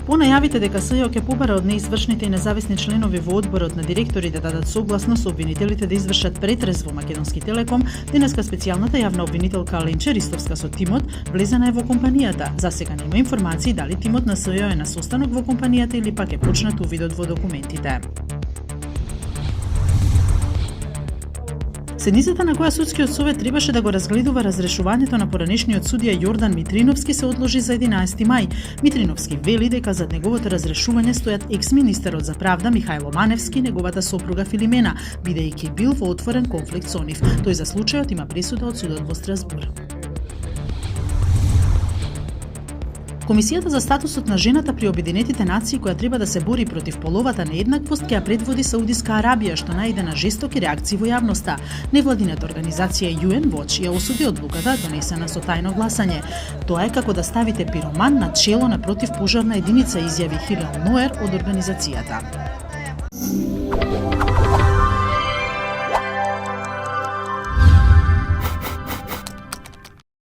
По најавите дека СЈО ќе побара од неизвршните и независни членови во одборот на директори да дадат согласно со обвинителите да извршат претрез во Македонски Телеком, денеска специјалната јавна обвинителка Аленче Ристовска со тимот влезена е во компанијата. Засега нема информации дали тимот на СЈО е на состанок во компанијата или пак е почнат увидот во документите. Седницата на која судскиот совет требаше да го разгледува разрешувањето на поранешниот судија Јордан Митриновски се одложи за 11 мај. Митриновски вели дека зад неговото разрешување стојат екс-министерот за правда Михајло Маневски, неговата сопруга Филимена, бидејќи бил во отворен конфликт со нив. Тој за случајот има пресуда од судот во Страсбур. Комисијата за статусот на жената при Обединетите нации, која треба да се бори против половата нееднаквост, ќе ја предводи Саудиска Арабија, што најде на жестоки реакции во јавноста. Невладината организација UN Watch ја осуди одлуката донесена со тајно гласање. Тоа е како да ставите пироман на чело на противпожарна единица, изјави Хилал Ноер од организацијата.